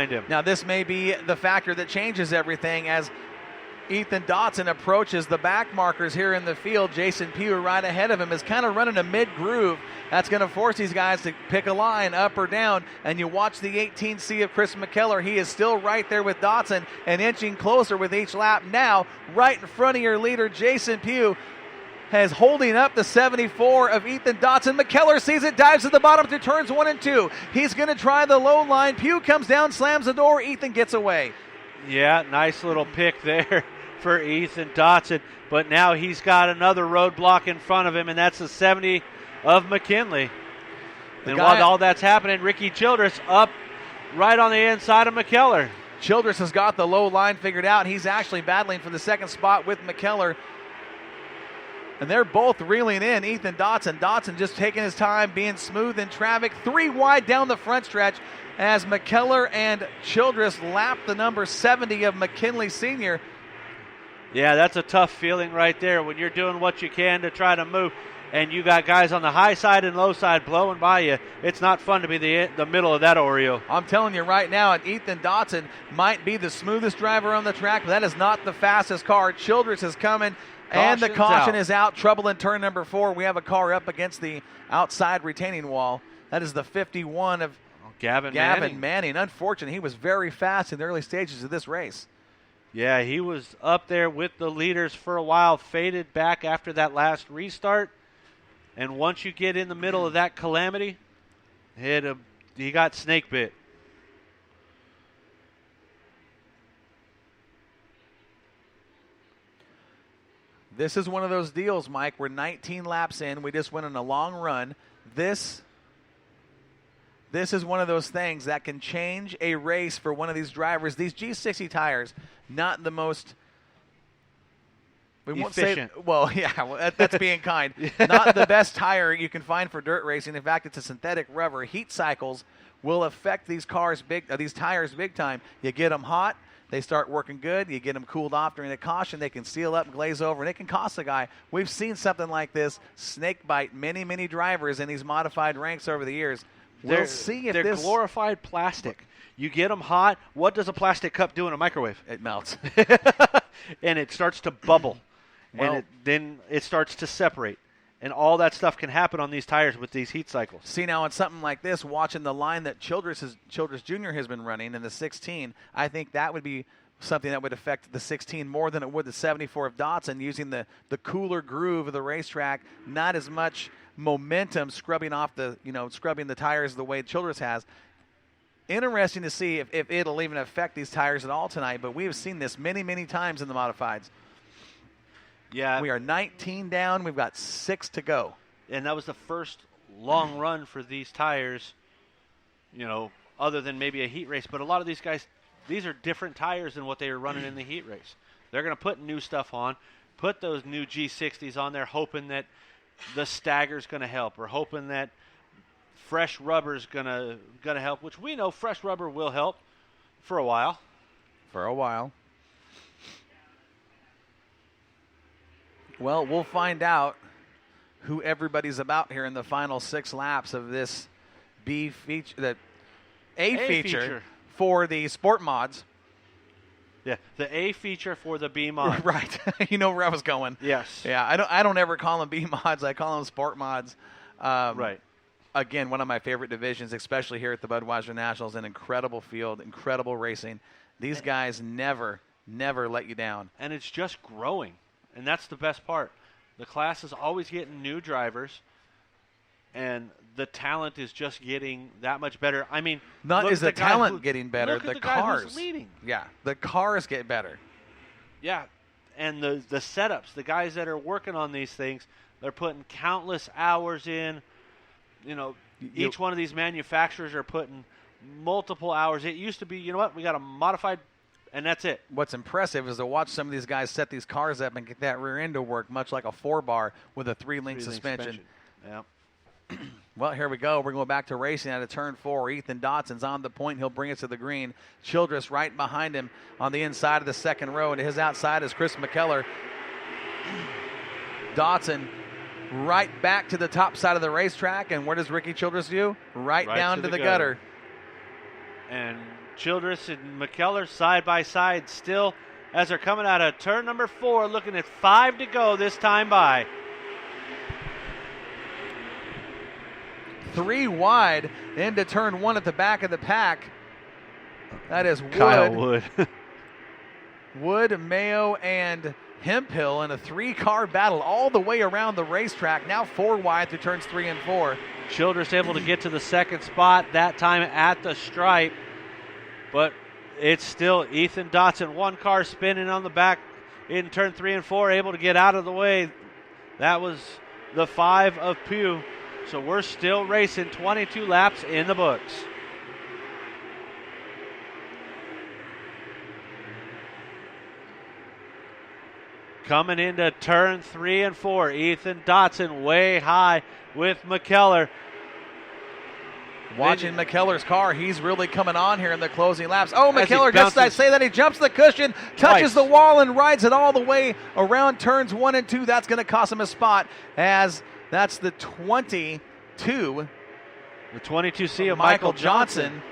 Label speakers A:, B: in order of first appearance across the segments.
A: him.
B: Now this may be the factor that changes everything as Ethan Dotson approaches the back markers here in the field. Jason Pugh right ahead of him is kind of running a mid-groove. That's going to force these guys to pick a line up or down. And you watch the 18C of Chris McKellar. He is still right there with Dotson and inching closer with each lap. Now, right in front of your leader, Jason Pugh, has holding up the 74 of Ethan Dotson. McKellar sees it, dives to the bottom through turns 1 and 2. He's going to try the low line. Pugh comes down, slams the door. Ethan gets away.
A: Yeah, nice little pick there for Ethan Dotson. But now he's got another roadblock in front of him, and that's the 70 of McKinley. And while all that's happening, Ricky Childress up right on the inside of McKellar.
B: Childress has got the low line figured out. He's actually battling for the second spot with McKellar. And they're both reeling in. Ethan Dotson. Dotson just taking his time, being smooth in traffic. 3 wide down the front stretch as McKellar and Childress lap the number 70 of McKinley Sr.
A: Yeah, that's a tough feeling right there when you're doing what you can to try to move, and you got guys on the high side and low side blowing by you. It's not fun to be the middle of that Oreo.
B: I'm telling you right now, Ethan Dotson might be the smoothest driver on the track, but that is not the fastest car. Childress is coming. And the caution is out. Trouble in turn number 4. We have a car up against the outside retaining wall. That is the 51 of
A: Gavin
B: Manning. Unfortunately, he was very fast in the early stages of this race.
A: Yeah, he was up there with the leaders for a while, faded back after that last restart. And once you get in the middle of that calamity, he got snake bit.
B: This is one of those deals, Mike. We're 19 laps in. We just went on a long run. This is one of those things that can change a race for one of these drivers. These G60 tires, not the most
A: efficient.
B: That's being kind. Not the best tire you can find for dirt racing. In fact, it's a synthetic rubber. Heat cycles will affect these tires big time. You get them hot, they start working good. You get them cooled off during the caution, they can seal up and glaze over, and it can cost a guy. We've seen something like this snake bite many, many drivers in these modified ranks over the years. We'll see if
A: they're glorified plastic. You get them hot. What does a plastic cup do in a microwave?
B: It melts.
A: And it starts to bubble. And then it starts to separate. And all that stuff can happen on these tires with these heat cycles.
B: See, now on something like this, watching the line that Childress Jr. has been running in the 16, I think that would be something that would affect the 16 more than it would the 74 of Dotson, using the cooler groove of the racetrack, not as much momentum scrubbing the tires the way Childress has. Interesting to see if it'll even affect these tires at all tonight, but we have seen this many, many times in the modifieds.
A: Yeah.
B: We are 19 down. We've got 6 to go.
A: And that was the first long run for these tires, other than maybe a heat race. But a lot of these guys, these are different tires than what they were running in the heat race. They're going to put new stuff on, put those new G60s on there, hoping that the stagger's going to help, or hoping that fresh rubber's going to help, which we know fresh rubber will help for a while.
B: Well, we'll find out who everybody's about here in the final 6 laps of this A feature for the sport mods.
A: Yeah, the A feature for the B mod.
B: Right. You know where I was going.
A: Yes.
B: Yeah, I don't ever call them B mods. I call them sport mods.
A: Right.
B: Again, one of my favorite divisions, especially here at the Budweiser Nationals. An incredible field, incredible racing. These guys never let you down.
A: And it's just growing. And that's the best part. The class is always getting new drivers, and the talent is just getting that much better. I mean,
B: not is the talent getting better,
A: the
B: cars.
A: Guy who's leading.
B: Yeah, the cars get better.
A: Yeah, and the setups, the guys that are working on these things, they're putting countless hours in. Each one of these manufacturers are putting multiple hours. It used to be, we got a modified, and that's it.
B: What's impressive is to watch some of these guys set these cars up and get that rear end to work, much like a 4-bar with a 3-link suspension.
A: Yeah.
B: Well, here we go. We're going back to racing out of turn 4. Ethan Dotson's on the point. He'll bring it to the green. Childress right behind him on the inside of the second row. And to his outside is Chris McKellar. Dotson right back to the top side of the racetrack. And what does Ricky Childress do? Right down to the gutter.
A: And Childress and McKellar side by side still as they're coming out of turn number 4, looking at 5 to go this time by.
B: 3 wide into turn 1 at the back of the pack. That is Wood.
A: Kyle Wood.
B: Wood, Mayo, and Hemphill in a 3-car battle all the way around the racetrack. Now 4 wide through turns 3 and 4.
A: Childress able to get to the second spot, that time at the stripe. But it's still Ethan Dotson, 1 car spinning on the back in turn 3 and 4, able to get out of the way. That was the 5 of Pugh. So we're still racing, 22 laps in the books. Coming into turn 3 and 4, Ethan Dotson way high with McKellar.
B: Watching McKellar's car, he's really coming on here in the closing laps. Oh,
A: As he
B: McKellar, just I
A: bounces
B: say that, he jumps the cushion, touches
A: twice.
B: the wall, and rides it all the way around turns 1 and 2. That's going to cost him a spot, as that's the 22.
A: The 22C of
B: Michael Johnson.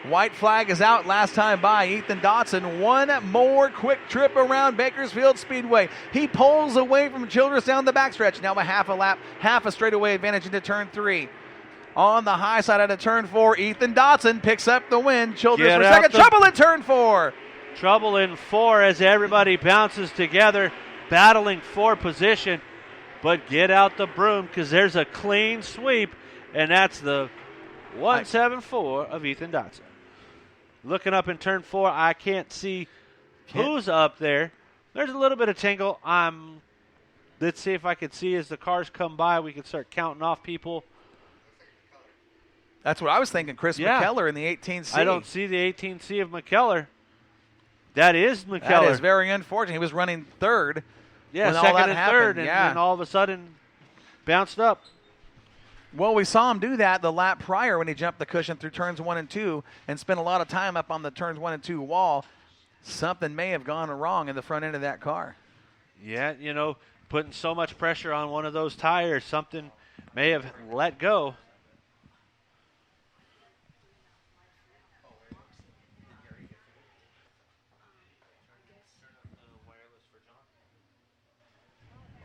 B: White flag is out last time by. Ethan Dotson, 1 more quick trip around Bakersfield Speedway. He pulls away from Childress down the backstretch. Now a half a lap, half a straightaway advantage into turn 3. On the high side out of turn 4, Ethan Dotson picks up the win. Childress for second. Trouble in turn 4.
A: Trouble in 4 as everybody bounces together, battling for position. But get out the broom because there's a clean sweep, and that's the 174 of Ethan Dotson. Looking up in turn 4, I can't see who's up there. There's a little bit of tingle. Let's see if I can see as the cars come by. We can start counting off people.
B: That's what I was thinking, Chris McKellar in the 18C.
A: I don't see the 18C of McKellar. That is McKellar.
B: That is very unfortunate. He was running third.
A: Yeah,
B: when
A: second
B: all that
A: and third,
B: happened.
A: and then all of a sudden bounced up.
B: Well, we saw him do that the lap prior when he jumped the cushion through turns 1 and 2 and spent a lot of time up on the turns 1 and 2 wall. Something may have gone wrong in the front end of that car.
A: Yeah, putting so much pressure on one of those tires, something may have let go.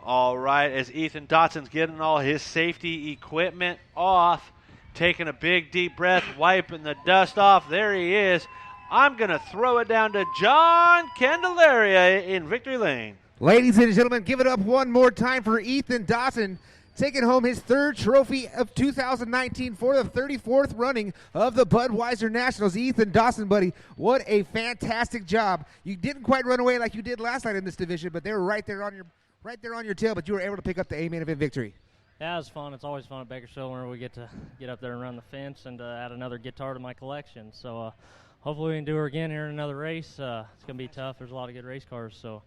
A: All right, as Ethan Dotson's getting all his safety equipment off, taking a big deep breath, wiping the dust off. There he is. I'm going to throw it down to John Candelaria in Victory Lane.
C: Ladies and gentlemen, give it up one more time for Ethan Dotson, taking home his 3rd trophy of 2019 for the 34th running of the Budweiser Nationals. Ethan Dotson, buddy, what a fantastic job. You didn't quite run away like you did last night in this division, but they were right there on your tail, but you were able to pick up the A-main event victory.
D: Yeah, it was fun. It's always fun at Bakersfield whenever we get to get up there and run the fence and add another guitar to my collection. So hopefully we can do her again here in another race. It's going to be tough. There's a lot of good race cars, so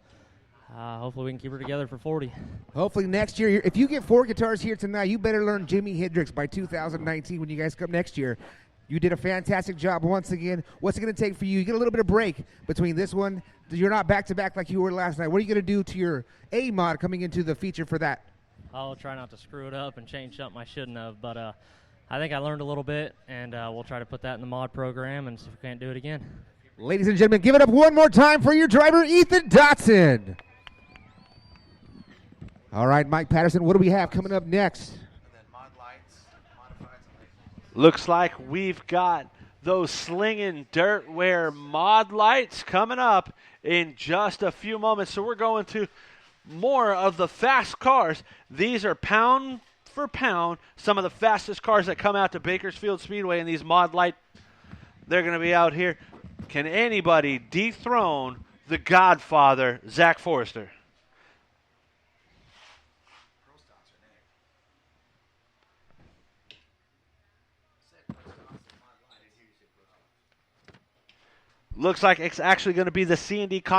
D: hopefully we can keep her together for 40.
C: Hopefully next year, if you get 4 guitars here tonight, you better learn Jimi Hendrix by 2019 when you guys come next year. You did a fantastic job once again. What's it going to take for you? You get a little bit of break between this one. You're not back-to-back like you were last night. What are you going to do to your A-mod coming into the feature for that?
D: I'll try not to screw it up and change something I shouldn't have, but I think I learned a little bit, and we'll try to put that in the mod program and see if we can't do it again.
C: Ladies and gentlemen, give it up one more time for your driver, Ethan Dotson. All right, Mike Patterson, what do we have coming up next?
A: Looks like we've got those slinging dirt wear mod lights coming up in just a few moments. So we're going to more of the fast cars. These are pound for pound some of the fastest cars that come out to Bakersfield Speedway, and these mod light, they're going to be out here. Can anybody dethrone the Godfather, Zach Forrester? Looks like it's actually going to be the C&D